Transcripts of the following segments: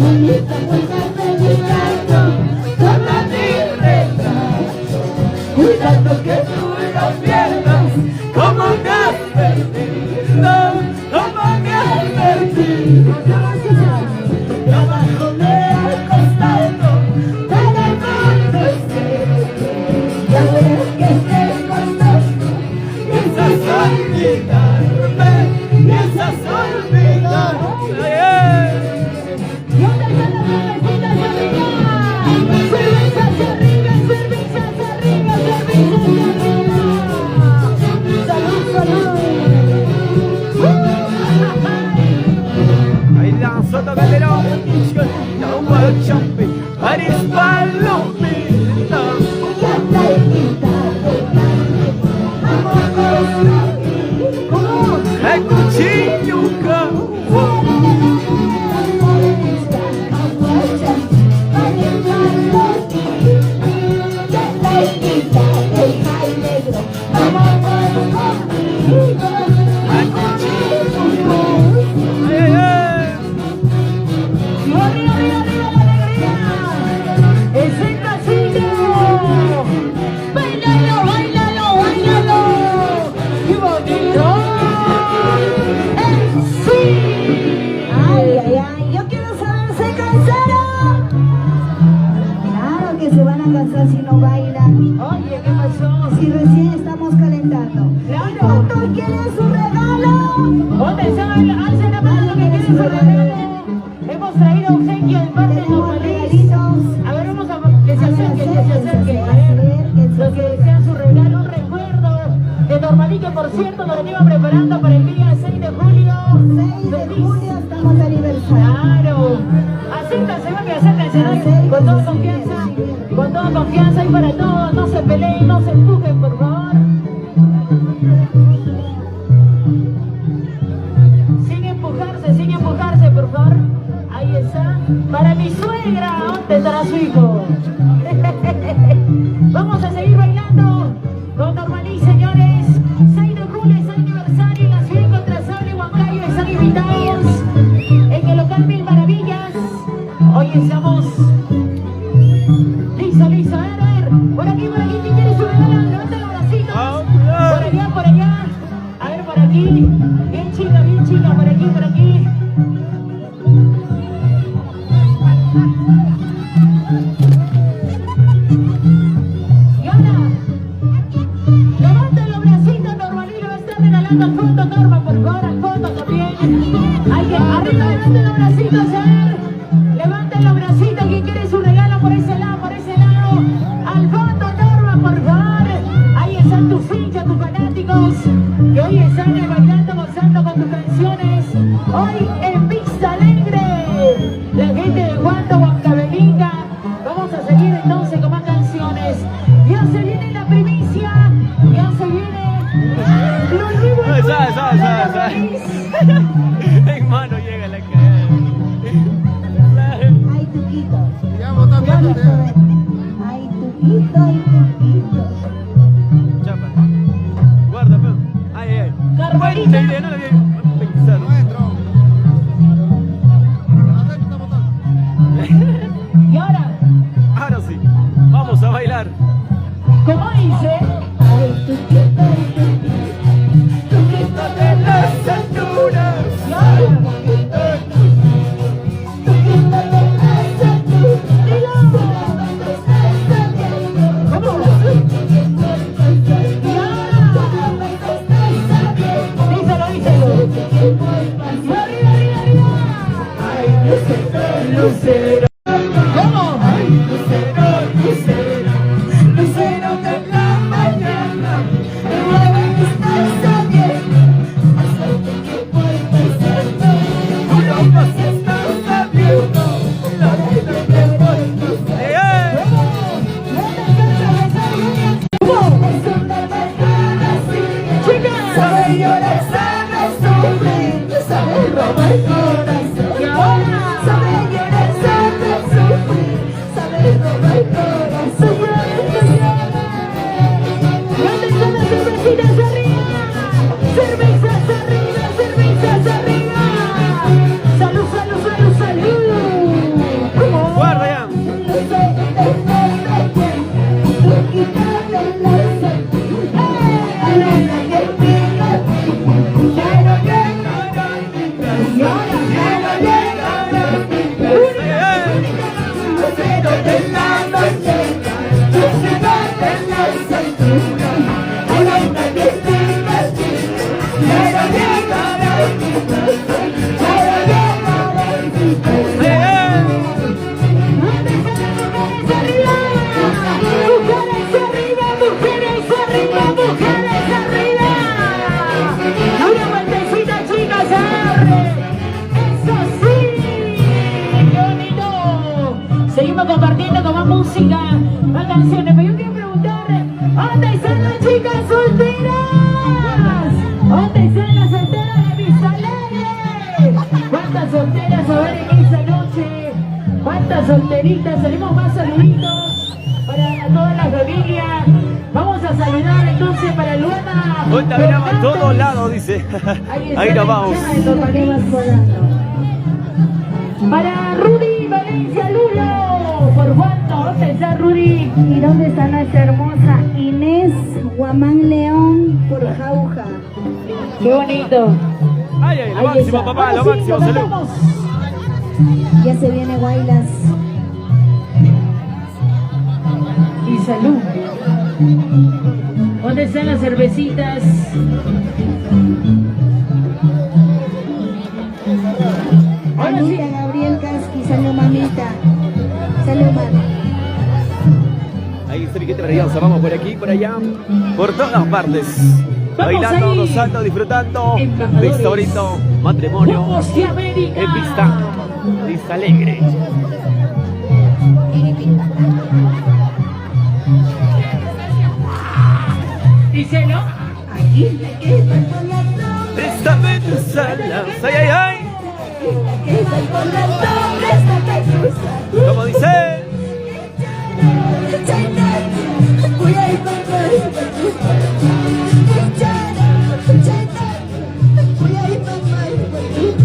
Bonita mujer de mi canto, toma mi retrato, cuidando que tú lo pierdas, como me has perdido, como me has perdido. Abajo me ha costado, todo el mundo espera, y ahora que te conozco, piensas olvidarme, piensas olvidarme. Sotto Calderón, no puedo jumping, Paris Palomita. É cuchillo, Si no bailan. Oye, ¿qué pasó? Si recién estamos calentando. Claro. ¿Cuánto quieren su regalo? ¿Dónde están? Alcen la mano que quieren su regalo. Hemos traído obsequio de parte de los regalitos. A ver, vamos a que se acerquen, que se acerquen. A ver, los que desean su regalo, un recuerdo de Normalito, por cierto, lo venimos preparando para el día 6 de julio. 6 de julio estamos de aniversario. Claro. Acérquense, mami, acérquense, ¿no? Con toda confianza. Con toda confianza y para todos, no se peleen, no se empujen, por favor. Sin empujarse, por favor. Ahí está. Para mi suegra, ¿dónde estará su hijo? Vamos a seguir bailando con Normalí, señores. 6 de julio es aniversario y la ciudad incontrasable Huancayo están invitados en el local Mil Maravillas. Hoy estamos... Listo, a ver, por aquí, ¿quién quiere su regalo? Levanta los bracitos, por allá, a ver, por aquí, bien chica, por aquí, y ahora, levanten los bracitos, Normalito va a estar regalando al fondo, Norma, por favor, al fondo también, arriba, levanten los bracitos, a ver, levanten los bracitos, ¿quién quiere su regalo por ese lado? Al fondo, Norma, por favor. Ahí están tus hinchas, tus fanáticos, que hoy están bailando, gozando con tus canciones. Hoy en Pista Alegre, la gente de Huancabelinga. Vamos a seguir entonces con más canciones. Ya se viene la primicia, ya se viene los nuevos. En mano llega la cara. Ay, Tuquito. Ay, Tuquito. Chapa. Guarda, pues. Ay. Carmelita. No la vi pensar. Y ahora sí. Vamos a bailar. ¿Cómo dice? Ay, Tuquito de las alturas. Y ahora Lucero, ¿cómo? Ay, Lucero, Lucero de la mañana, me mueve que estás sabiendo, hacerte que vuelva a ser tú, Europa si estás sabiendo, la vida que vuelva a ser. Es una mañana así, sabe llorar, sabe sufrir, sabe robar el corazón, y ahora sabe llorar, sabe Seguimos compartiendo con más música, más canciones. Pero yo quiero preguntar, ¿dónde están las chicas solteras? ¿Dónde están las solteras de Vista Alegre? ¿Cuántas solteras a ver en esta noche? ¿Cuántas solteritas? Salimos más saluditos para toda la familia. Vamos a saludar entonces para Luana. Vuelta miramos a todos lados, dice. Ahí nos vamos. Para Rudy Valencia Lulo. ¿Por cuánto? ¿Dónde está Rudy? ¿Y dónde está nuestra hermosa Inés Guamán León por Jauja? Qué bonito. Ay, ay, lo máximo, papá, lo máximo, salud. Ya se viene Guaylas. Y salud. ¿Dónde están las cervecitas? Ahora sí. Anita Gabriel Casqui, salud mamita. Salud mami. Ahí está Enrique Reynosa, vamos por aquí, por allá, por todas partes. Vamos Bailando, ahí. gozando, disfrutando Embajadores. de este bonito matrimonio Grupos de América. en Vista Alegre. Díselo. Aquí la que está con la toma. Préstame tus alas, ay, ay, ay. Que está con la toma, esta que cruza. Como dice,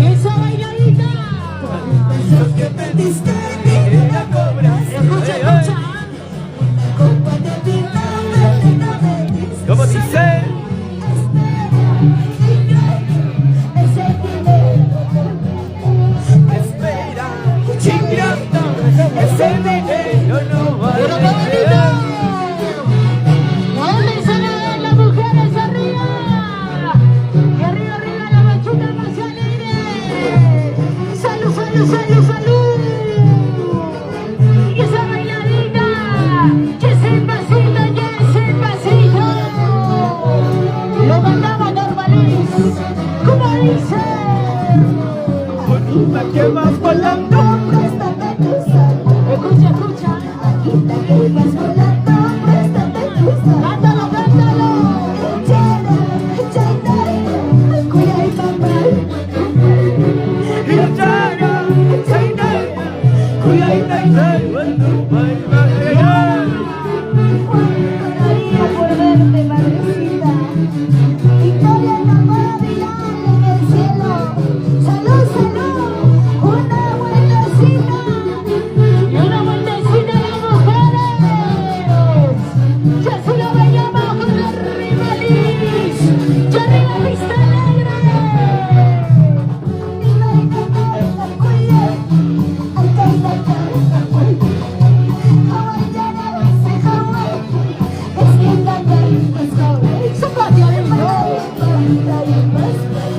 Esa bailadita. la cobra. Escucha, Ay, ay, escucha. como dice, espera, chingando, ese dinero no vale. Pero qué bonito. ¿Dónde están las mujeres arriba? Y arriba, arriba la machuca más alegre. Salud, salud, salud, salud. Y esa bailadita. Y ese pasito, y ese pasito. Lo mandamos normales. ¿Cómo dice? La que vas volando. Escucha, escucha. Cántalo, cántalo. Por verte, madrecita. Victoria inolvidable en el cielo. Salud, salud. Una vueltecita. Y una vueltecita de mujeres. Y así lo bailamos con la Rivalis. Y arriba Vista Alegre. Zapateo de mano.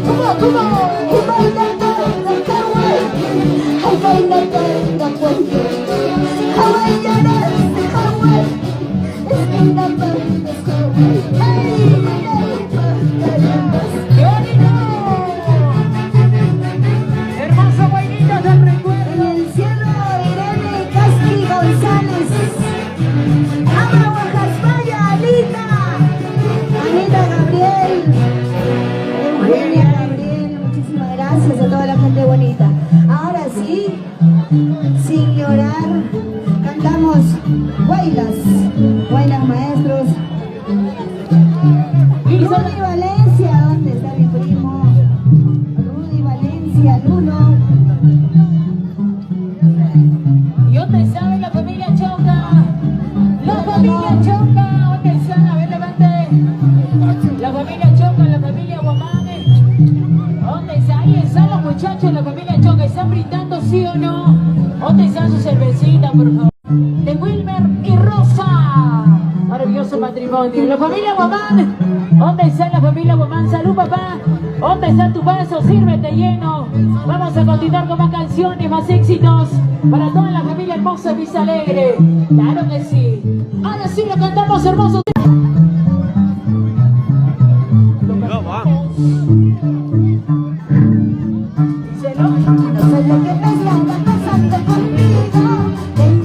¿Cómo, cómo? ¡Qué bonito! Hermoso bailito del En recuerdo. el cielo, Irene Casqui González. Ama Guajaspaya, Anita Gabriel. Eugenia Gabriel, muchísimas gracias a toda la gente bonita. Ahora sí, sin llorar, cantamos Guaylas maestros. Rudy Valencia, ¿dónde está mi primo? Rudy Valencia, Lulo. ¿Y dónde sabe la familia Choca? La familia Choca, ¿dónde están? A ver, levante. La familia Choca, la familia Guamán. ¿Dónde está? Ahí están los muchachos, la familia Choca. ¿Están brindando, sí o no? ¿Dónde están sus cervecitas, por favor? De Wilmer y Rosa. Maravilloso matrimonio. La familia Guamán. ¿Dónde está la familia Guamán? Salud, papá. ¿Dónde está tu vaso? Sírvete lleno. Vamos a continuar con más canciones, más éxitos para toda la familia hermosa de Vista Alegre. Claro que sí. Ahora sí lo cantamos hermoso. Vamos, Díselo. No sé lo que me está pasando conmigo.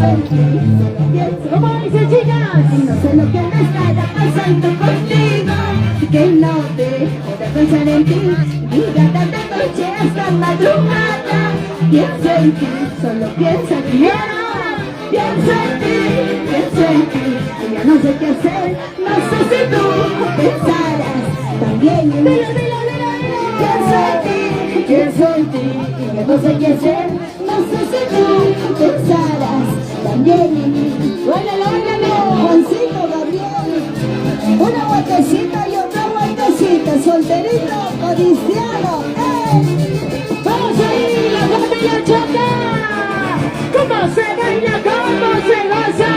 en ti, solo pienso. ¿Cómo dice, chicas? Y no sé lo que me estará pasando contigo, que no dejo de pensar en ti, y cada noche hasta madrugada. Pienso en ti, solo pienso en ti. Pienso en ti, y ya no sé qué hacer. No sé si tú pensarás también en mí. Pienso en ti, y ya no sé qué hacer. No sé si tú pensarás también en mí. ¡Báilalo! Juancito Gabriel, una vueltecita y otra vueltecita, solterito, codiciano, ¡Vamos ahí, la familia Choca! ¿Cómo se baila, cómo se goza?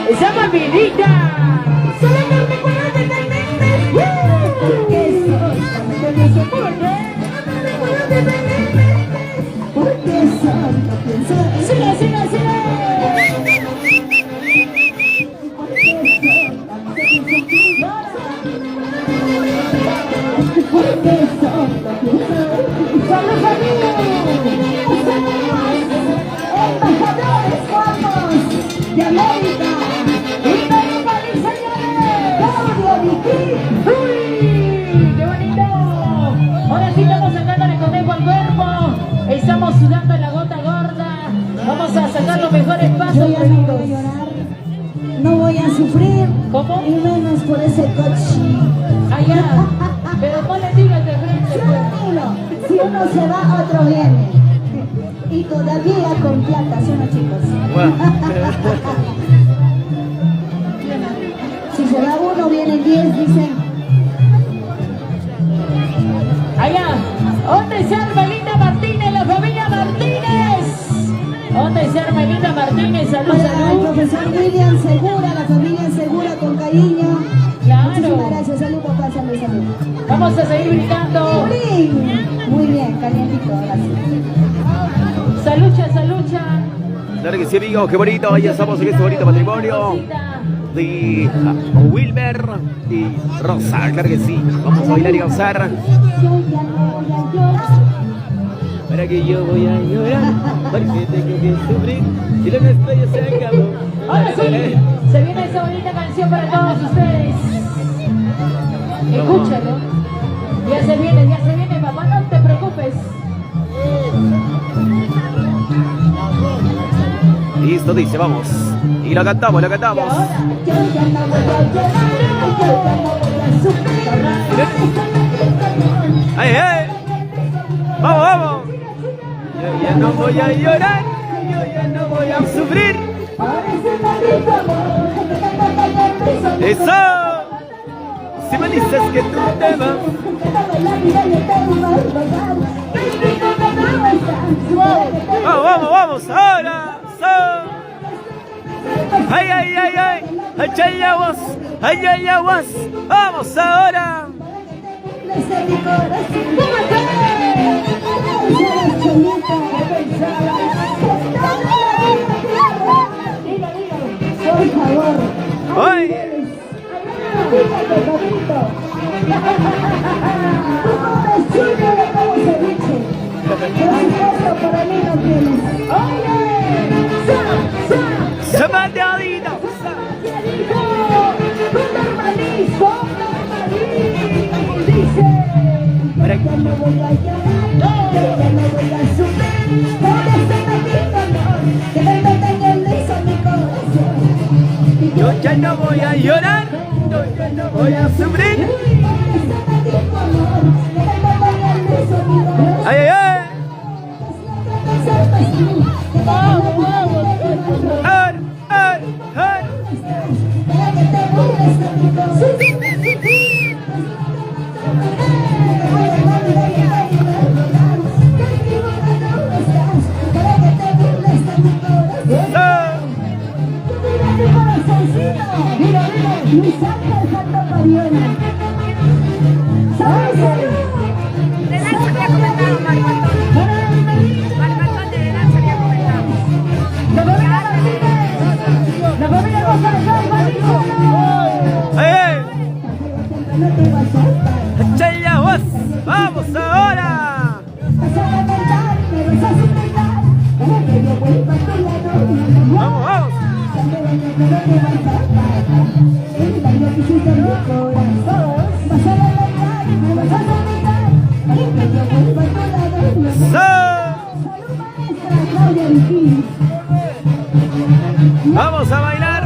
¡Esa familita! Solo no me acuerdo de tenerte. Porque soy, no me pienso por qué. No me acuerdo de tenerte. Porque soy, no pienso en ti. ¡Sigue, sigue, sigue! Porque soy, no pienso en ti. ¡Salud, familia! Embajadores guapos de América. ¡Y Perú, París, señores! Claudio Vicky. ¡Uy! ¡Qué bonito! Ahora sí estamos sacándole conejo al cuerpo. Estamos sudando en la gota gorda. Vamos a sacar los mejores Yo pasos ya no voy a prohibidos. llorar, no voy a sufrir, ¿Cómo? y menos por ese coche. Allá. Pero no le digas de frente, pues. Tranquilo, si uno se va, otro viene. Y todavía con plata, ¿sí o no, chicos? Si se va uno, vienen 10, dicen. Allá. ¿Dónde se arma Linda Martínez, la familia Martínez? ¿Dónde se arma Linda Martínez? Salud, Para el salud. profesor William Segura, la familia Segura con cariño. Claro. Muchísimas gracias, salud papá, salud, salud. Vamos a seguir gritando. Muy bien, calientito, gracias. Salucha, salucha. Claro que sí, amigos, qué bonito. Ya estamos en este bonito matrimonio de Wilmer y Rosa. Claro que sí. Vamos a bailar y gozar. Yo ya no voy a llorar. Para que yo voy a llorar, porque tengo que sufrir. Y la estrella se acabó. Ahora sí, se viene esa bonita canción para todos ustedes. Escúchalo. Ya se viene, papá, no te preocupes. Listo, dice, vamos. Y lo cantamos, lo Y cantamos. ahora, Yo ya no voy a llorar, yo ya no voy a sufrir. ¡Ay, ay! ¡Vamos, vamos! Yo ya no voy a llorar, yo ya no voy a sufrir. Por ese maldito amor, que te mata el beso. ¡Eso! Si me dices que tú te vas. ¡Vamos, vamos, vamos! ¡Ahora! ¡Ay, ay, ay, ay! ¡Ay, ay, aguas! ¡Ay, ay, aguas! ¡Vamos ahora! Por favor. ¡Ay! ¡Zapateadita! Para que- Yo ya no voy a llorar, yo ya no voy a sufrir. ¡Ay, ay, ay! ¡Ay, ay, ay! ¡Ah! Luis Ángel Santo Mariona. ¿Sabes? De Nacho había comentado Marco Antonio. Marco Antonio de Nacho había comentado. La familia González, Marito. ¡Ay, ay! ¡Échale aguas! ¡Vamos ahora! Vas a lamentar, me vas a suplicar para que yo vuelva a tu lado. ¡Vamos, te vas a pagar. El baile que hiciste en mi corazón. Vas a bailar, me vas a olvidar. Para que yo vuelva a tu lado. ¡Sí! Salud maestra Claudia Vigil. Vamos a bailar.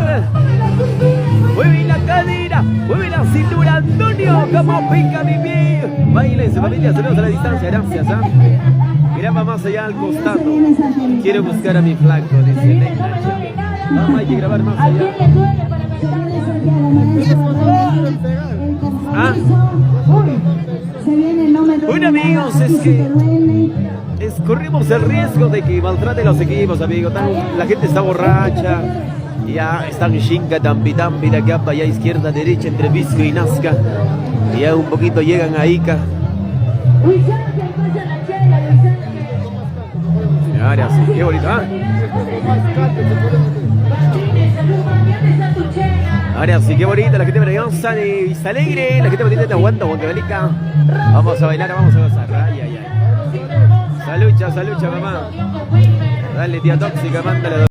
Mueve la cadera, mueve la cintura, Antonio, como pica mi pie. Baile, familia, saludos a la distancia, gracias. Miraba más allá al costado. Quiero buscar a mi flaco, dice Neila. No, hay que grabar más ¿A allá. quién le duele para cantar? Ah. Se viene, no me duele Bueno, amigos, nada, es a ti que- sí te duele. Corremos el riesgo de que maltrate los equipos, amigos. La gente está borracha. Ya están chinga, tambi, de acá para allá, izquierda, derecha, entre Visco y Nazca. Y ya un poquito llegan a Ica. Luisante, pasa la chela, Luisante. Ahora sí, qué bonito, ¿ah? Martínez, salud, ¿dónde está tu chela? Ahora sí, qué bonita, la gente maravillosa de Vista Alegre, la gente bonita de Aguanta, Huancavelica. Vamos a bailar, vamos a gozar. Ay, ay, ay. Salucha, mamá. Dale, tía tóxica, mándale.